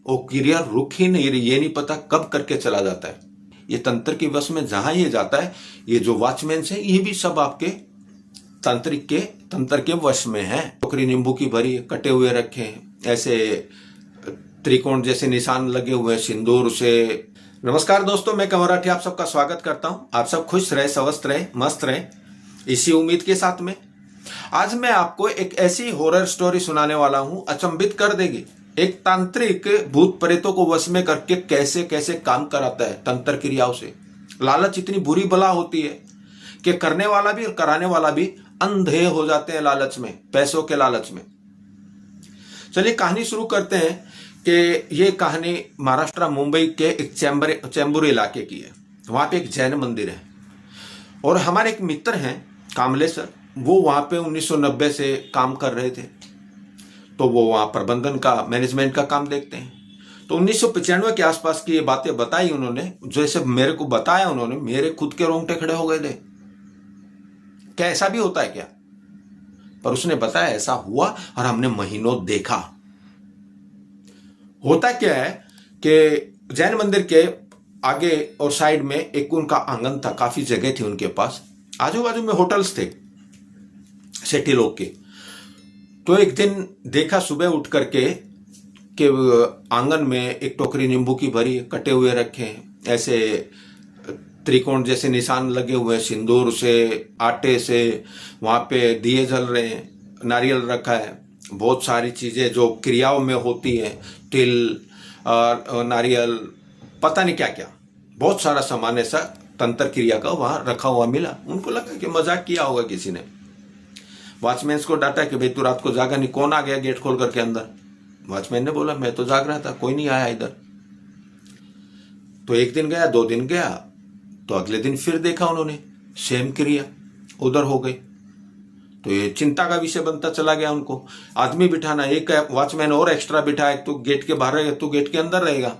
वो क्रिया रुक ही नहीं रही, ये नहीं पता कब करके चला जाता है। ये तंत्र के वश में जहां ये जाता है, ये जो वॉचमैन है ये भी सब आपके तंत्र के वश में है। टोकरी नींबू की भरी, कटे हुए रखे हैं, ऐसे त्रिकोण जैसे निशान लगे हुए हैं सिंदूर से। नमस्कार दोस्तों, मैं कंवर राठी आप सबका स्वागत करता हूं। आप सब खुश रहे, स्वस्थ रहे, मस्त रहे, इसी उम्मीद के साथ में आज मैं आपको एक ऐसी हॉरर स्टोरी सुनाने वाला हूं, अचंभित कर देगी। एक तांत्रिक भूत प्रेतों को वश में करके कैसे कैसे काम कराता है तंत्र क्रियाओं से। लालच इतनी बुरी बला होती है कि करने वाला भी और कराने वाला भी अंधे हो जाते हैं लालच में, पैसों के लालच में। चलिए कहानी शुरू करते हैं कि ये कहानी महाराष्ट्र मुंबई के एक चेंबूर इलाके की है। वहां पे एक जैन मंदिर है और हमारे एक मित्र हैं कामले सर, वो वहां पे 1990 से काम कर रहे थे। तो वो वहां प्रबंधन का, मैनेजमेंट का काम देखते हैं। तो 1995 के आसपास की ये बातें बताई उन्होंने, जैसे मेरे को बताया उन्होंने, मेरे खुद के रोंगटे खड़े हो गए थे। क्या ऐसा भी होता है क्या? पर उसने बताया ऐसा हुआ और हमने महीनों देखा। होता क्या है कि जैन मंदिर के आगे और साइड में एक उनका आंगन था, काफी जगह थी उनके पास, आजू बाजू में होटल्स थे सेठी लोग के। तो एक दिन देखा सुबह उठ करके कि आंगन में एक टोकरी नींबू की भरी, कटे हुए रखे हैं, ऐसे त्रिकोण जैसे निशान लगे हुए हैं सिंदूर से, आटे से। वहां पे दिए जल रहे हैं, नारियल रखा है, बहुत सारी चीजें जो क्रियाओं में होती हैं, तिल और नारियल, पता नहीं क्या क्या, बहुत सारा सामान ऐसा तंत्र क्रिया का वहां रखा हुआ मिला। उनको लगा कि मजाक किया होगा किसी ने। वॉचमैन को डांटा कि भाई तू रात को जागा नहीं, कौन आ गया गेट खोल करके अंदर? वॉचमैन ने बोला मैं तो जाग रहा था, कोई नहीं आया इधर। तो एक दिन गया, 2 दिन गया, तो अगले दिन फिर देखा उन्होंने सेम क्रिया उधर हो गई। तो ये चिंता का विषय बनता चला गया उनको। आदमी बिठाना, एक वॉचमैन और एक्स्ट्रा बिठाया, तू गेट के बाहर रहेगा, तू गेट के अंदर रहेगा।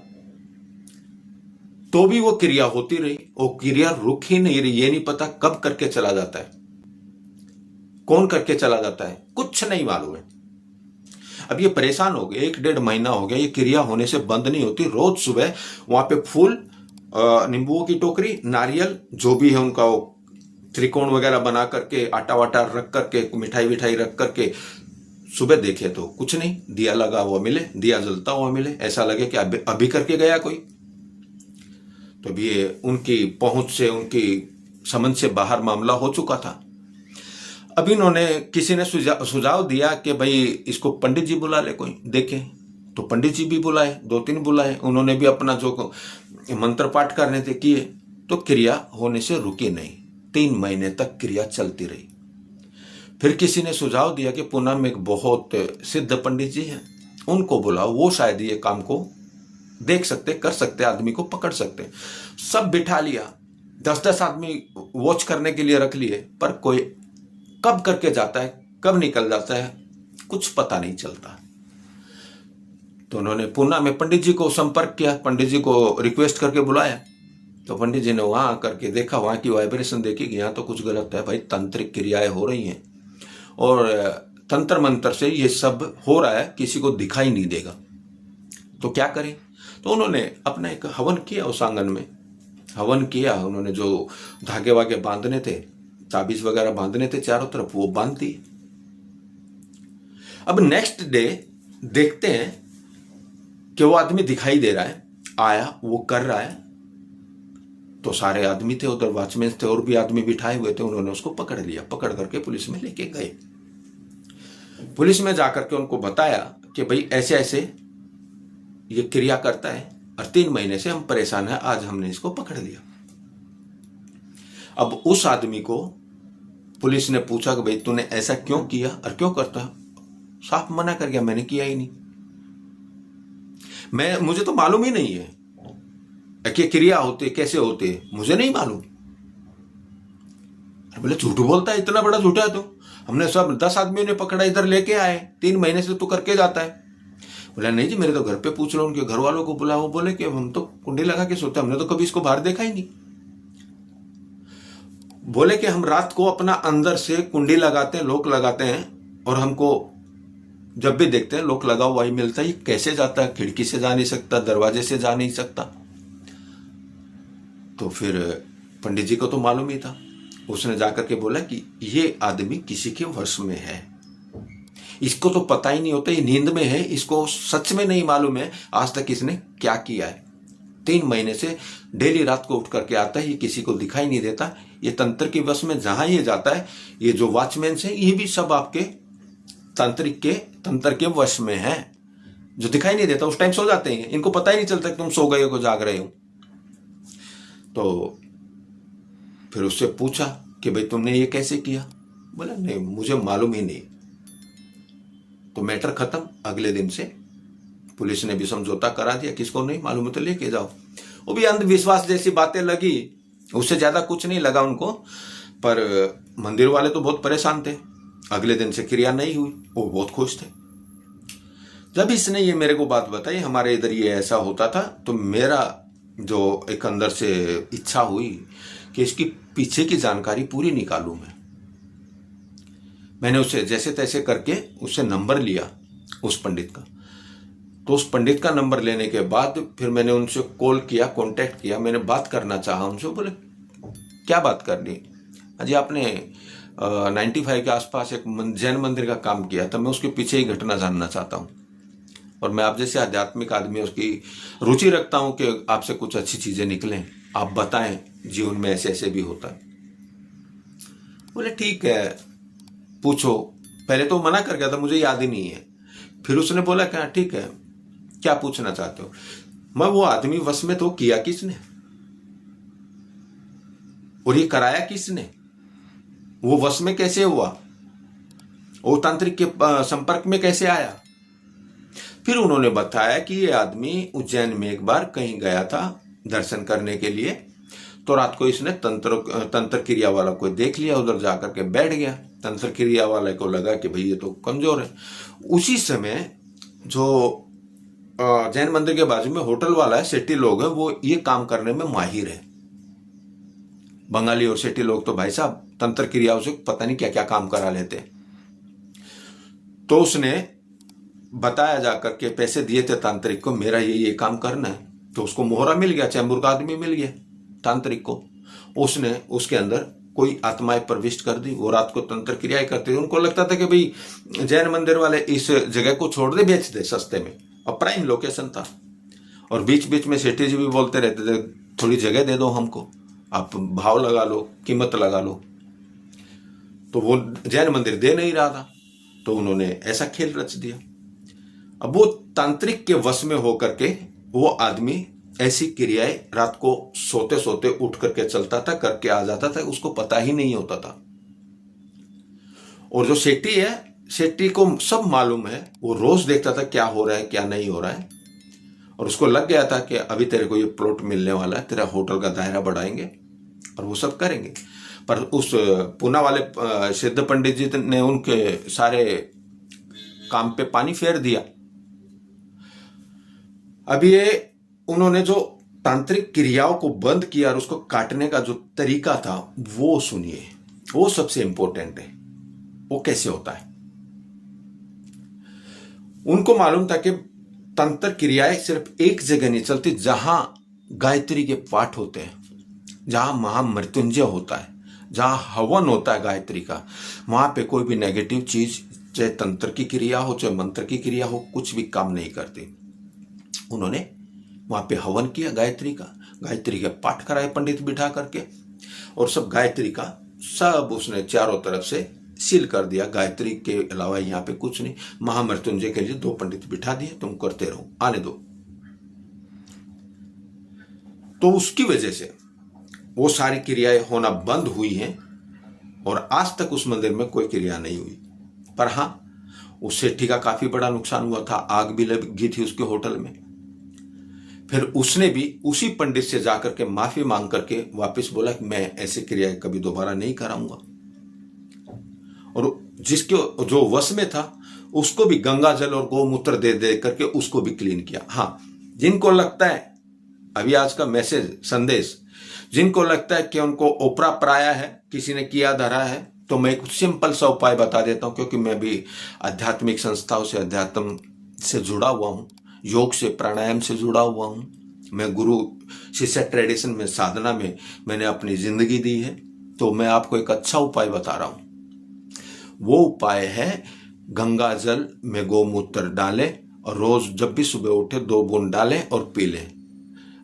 तो भी वो क्रिया होती रही, वो क्रिया रुक ही नहीं रही, ये नहीं पता कब करके चला जाता है, कौन करके चला जाता है, कुछ नहीं मालूम है। अब ये परेशान हो गए, 1-1.5 महीना हो गया, ये क्रिया होने से बंद नहीं होती। रोज सुबह वहां पे फूल, नींबुओं की टोकरी, नारियल, जो भी है उनका वो त्रिकोण वगैरह बना करके, आटा वाटा रख करके, मिठाई विठाई रख करके, सुबह देखे तो कुछ नहीं, दिया लगा हुआ मिले, दिया जलता हुआ मिले, ऐसा लगे कि अभी करके गया कोई। तो अभी ये उनकी पहुंच से, उनकी समझ से बाहर मामला हो चुका था। अब इन्होंने, किसी ने सुझाव दिया कि भाई इसको पंडित जी बुला ले कोई देखे। तो पंडित जी भी बुलाए, 2-3 बुलाए, उन्होंने भी अपना जो मंत्र पाठ करने थे किए। तो क्रिया होने से रुकी नहीं, 3 महीने तक क्रिया चलती रही। फिर किसी ने सुझाव दिया कि पुणे में एक बहुत सिद्ध पंडित जी हैं, उनको बुलाओ, वो शायद ये काम को देख सकते, कर सकते, आदमी को पकड़ सकते। सब बिठा लिया, 10-10 आदमी वॉच करने के लिए रख लिए, पर कोई कब करके जाता है, कब निकल जाता है, कुछ पता नहीं चलता। तो उन्होंने पुणे में पंडित जी को संपर्क किया, पंडित जी को रिक्वेस्ट करके बुलाया। तो पंडित जी ने वहां करके देखा, वहां की वाइब्रेशन देखी कि यहाँ तो कुछ गलत है भाई, तांत्रिक क्रियाएं हो रही हैं और तंत्र मंत्र से ये सब हो रहा है, किसी को दिखाई नहीं देगा, तो क्या करें? तो उन्होंने अपना एक हवन किया, उस आंगन में हवन किया। उन्होंने जो धागे वागे बांधने थे, ताबीज वगैरह बांधने थे चारों तरफ, वो बांध दिए। अब नेक्स्ट डे देखते हैं कि वो आदमी दिखाई दे रहा है, आया, वो कर रहा है। तो सारे आदमी थे उधर, वॉचमैन थे और भी आदमी बिठाए हुए थे। उन्होंने उसको पकड़ लिया, पकड़ करके पुलिस में लेके गए। पुलिस में जाकर के उनको बताया कि भाई ऐसे ऐसे ये क्रिया करता है और 3 महीने से हम परेशान हैं, आज हमने इसको पकड़ लिया। अब उस आदमी को पुलिस ने पूछा कि भाई तूने ऐसा क्यों किया और क्यों करता है? साफ मना कर गया, मैंने किया ही नहीं, मुझे तो मालूम ही नहीं है कि क्रिया होते कैसे होते, मुझे नहीं मालूम। बोले झूठ बोलता है, इतना बड़ा झूठा है तू, हमने सब 10 आदमियों ने पकड़ा, इधर लेके आए, 3 महीने से तू करके जाता है। बोला नहीं जी, मेरे तो घर पे पूछ लो, उनके घर वालों को बुला। वो बोले कि हम तो कुंडी लगा के सोते, हमने तो कभी इसको बाहर देखा ही नहीं। बोले कि हम रात को अपना अंदर से कुंडी लगाते हैं, लॉक लगाते हैं और हमको जब भी देखते हैं लोग लगा हुआ ही मिलता है, ये कैसे जाता है, खिड़की से जा नहीं सकता, दरवाजे से जा नहीं सकता। तो फिर पंडित जी को तो मालूम ही था, उसने जाकर के बोला कि ये आदमी किसी के वश में है, इसको तो पता ही नहीं होता, ये नींद में है, इसको सच में नहीं मालूम है आज तक इसने क्या किया है। 3 महीने से डेली रात को उठ करके आता है, ये किसी को दिखाई नहीं देता, ये तंत्र के वश में जहां ये जाता है, ये जो वॉचमैन है ये भी सब आपके तंत्र के वश में है, जो दिखाई नहीं देता, उस टाइम सो जाते हैं, इनको पता ही नहीं चलता कि तुम सो गए हो, जाग रहे हो। तो फिर उससे पूछा कि भाई तुमने ये कैसे किया? बोला नहीं, मुझे मालूम ही नहीं। तो मैटर खत्म। अगले दिन से पुलिस ने भी समझौता करा दिया, किसको नहीं मालूम है तो लेके जाओ। वो भी अंधविश्वास जैसी बातें लगी, उससे ज्यादा कुछ नहीं लगा उनको, पर मंदिर वाले तो बहुत परेशान थे। अगले दिन से क्रिया नहीं हुई, वो बहुत खुश थे। जब इसने ये मेरे को बात बताई, हमारे इधर ये ऐसा होता था, तो मेरा जो एक अंदर से इच्छा हुई कि इसकी पीछे की जानकारी पूरी निकालूं मैं। मैंने उससे जैसे तैसे करके उससे नंबर लिया उस पंडित का। तो उस पंडित का नंबर लेने के बाद फिर मैंने उनसे कॉल किया, कांटेक्ट किया, मैंने बात करना चाहा उनसे। बोले क्या बात करनी? अजी आपने 95 के आसपास एक जैन मंदिर का काम किया था, मैं उसके पीछे ही घटना जानना चाहता हूँ, और मैं आप जैसे आध्यात्मिक आदमी उसकी रुचि रखता हूँ कि आपसे कुछ अच्छी चीजें निकलें, आप बताएं जीवन में ऐसे ऐसे भी होता है। बोले ठीक है पूछो। पहले तो मना कर गया था, मुझे याद ही नहीं है। फिर उसने बोला क्या ठीक है, क्या पूछना चाहते हो? मैं वो आदमी वश में तो किया किसने, और ये कराया किसने, वो वश में कैसे हुआ, वो तांत्रिक के संपर्क में कैसे आया? फिर उन्होंने बताया कि ये आदमी उज्जैन में एक बार कहीं गया था दर्शन करने के लिए, तो रात को इसने तंत्र क्रिया वाला को देख लिया, उधर जाकर के बैठ गया। तंत्र क्रिया वाले को लगा कि भाई ये तो कमजोर है। उसी समय जो जैन मंदिर के बाजू में होटल वाला है, सेठी लोग है, वो ये काम करने में माहिर है। बंगाली और सेठी लोग तो भाई साहब तंत्र क्रियाओं से पता नहीं क्या क्या काम करा लेते। तो उसने बताया जाकर के, पैसे दिए थे तांत्रिक को, मेरा ये काम करना है। तो उसको मोहरा मिल गया, चैम्बूर का आदमी मिल गया तांत्रिक को। उसने उसके अंदर कोई आत्माएं प्रविष्ट कर दी, वो रात को तंत्र क्रियाएं करते थे। उनको लगता था कि भाई जैन मंदिर वाले इस जगह को छोड़ दे, बेच दे सस्ते में, और प्राइम लोकेशन था। और बीच बीच में सेठी जी भी बोलते रहते थे थोड़ी जगह दे दो हमको, आप भाव लगा लो, कीमत लगा लो। तो वो जैन मंदिर दे नहीं रहा था, तो उन्होंने ऐसा खेल रच दिया। अब वो तांत्रिक के वश में होकर के वो आदमी ऐसी क्रियाएं रात को सोते सोते उठ करके चलता था, करके आ जाता था, उसको पता ही नहीं होता था। और जो सेठी है, सेठी को सब मालूम है, वो रोज देखता था क्या हो रहा है क्या नहीं हो रहा है, और उसको लग गया था कि अभी तेरे को ये प्लॉट मिलने वाला है, तेरा होटल का दायरा बढ़ाएंगे और वो सब करेंगे। पर उस पूना वाले सिद्ध पंडित जी ने उनके सारे काम पे पानी फेर दिया। अब ये उन्होंने जो तांत्रिक क्रियाओं को बंद किया और उसको काटने का जो तरीका था वो सुनिए, वो सबसे इंपॉर्टेंट है। वो कैसे होता है? उनको मालूम था कि तंत्र क्रियाएं सिर्फ एक जगह नहीं चलती, जहां गायत्री के पाठ होते हैं, जहां महामृत्युंजय होता है, जहां हवन होता है गायत्री का, वहां पे कोई भी नेगेटिव चीज, चाहे तंत्र की क्रिया हो चाहे मंत्र की क्रिया हो, कुछ भी काम नहीं करती। उन्होंने वहां पे हवन किया गायत्री का, गायत्री के पाठ कराए पंडित बिठा करके, और सब गायत्री का सब उसने चारों तरफ से सील कर दिया। गायत्री के अलावा यहाँ पे कुछ नहीं। महामृत्युंजय के लिए 2 पंडित बिठा दिए, तुम करते रहो, आने दो। तो उसकी वजह से वो सारी क्रियाएं होना बंद हुई हैं, और आज तक उस मंदिर में कोई क्रिया नहीं हुई। पर हाँ, उस सेठी का काफी बड़ा नुकसान हुआ था, आग भी लगी थी उसके होटल में। फिर उसने भी उसी पंडित से जाकर के माफी मांग करके वापस बोला कि मैं ऐसी क्रिया कभी दोबारा नहीं कराऊंगा। और जिसके जो वश में था उसको भी गंगा जल और गोमूत्र दे दे करके उसको भी क्लीन किया। हाँ, जिनको लगता है, अभी आज का मैसेज संदेश, जिनको लगता है कि उनको ओपरा पराया है, किसी ने किया धरा है, तो मैं एक सिंपल सा उपाय बता देता हूं, क्योंकि मैं भी आध्यात्मिक संस्थाओं से, अध्यात्म से जुड़ा हुआ हूं, योग से, प्राणायाम से जुड़ा हुआ हूं। मैं गुरु शिष्य ट्रेडिशन में, साधना में मैंने अपनी जिंदगी दी है। तो मैं आपको एक अच्छा उपाय बता रहा हूं। वो उपाय है, गंगा जल में गौमूत्र डालें और रोज जब भी सुबह उठे 2 बूंद डालें और पी लें।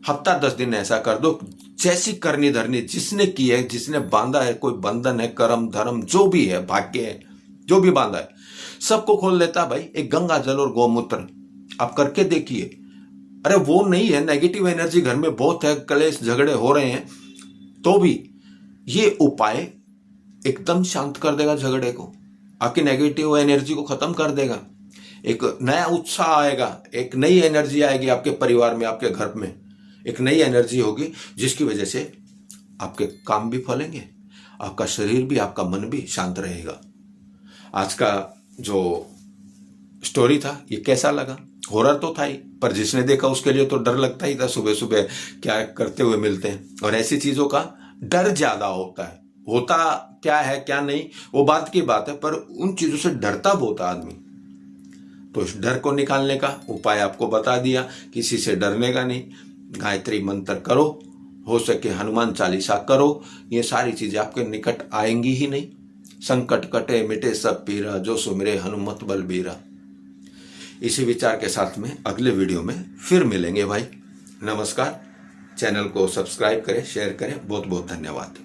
हफ्ता 10 दिन ऐसा कर दो। जैसी करनी धरनी जिसने की है, जिसने बांधा है, कोई बंधन है, कर्म धर्म जो भी है, भाग्य है, जो भी बांधा है, सबको खोल देता भाई। एक गंगा जल और गौमूत्र आप करके देखिए। अरे वो नहीं है, नेगेटिव एनर्जी घर में बहुत है, कलेश झगड़े हो रहे हैं, तो भी ये उपाय एकदम शांत कर देगा झगड़े को, आपकी नेगेटिव एनर्जी को खत्म कर देगा। एक नया उत्साह आएगा, एक नई एनर्जी आएगी आपके परिवार में, आपके घर में एक नई एनर्जी होगी, जिसकी वजह से आपके काम भी फलेंगे, आपका शरीर भी, आपका मन भी शांत रहेगा। आज का जो स्टोरी था ये कैसा लगा? हॉरर तो था ही, पर जिसने देखा उसके लिए तो डर लगता ही था। सुबह सुबह क्या करते हुए मिलते हैं, और ऐसी चीजों का डर ज्यादा होता है। होता क्या है क्या नहीं वो बात की बात है, पर उन चीजों से डरता बहुत आदमी। तो इस डर को निकालने का उपाय आपको बता दिया। किसी से डरने का नहीं, गायत्री मंत्र करो, हो सके हनुमान चालीसा करो, ये सारी चीजें आपके निकट आएंगी ही नहीं। संकट कटे मिटे सब पीरा, जो सुमिरे हनुमत बलबीरा। इसी विचार के साथ में अगले वीडियो में फिर मिलेंगे भाई। नमस्कार। चैनल को सब्सक्राइब करें, शेयर करें। बहुत बहुत धन्यवाद।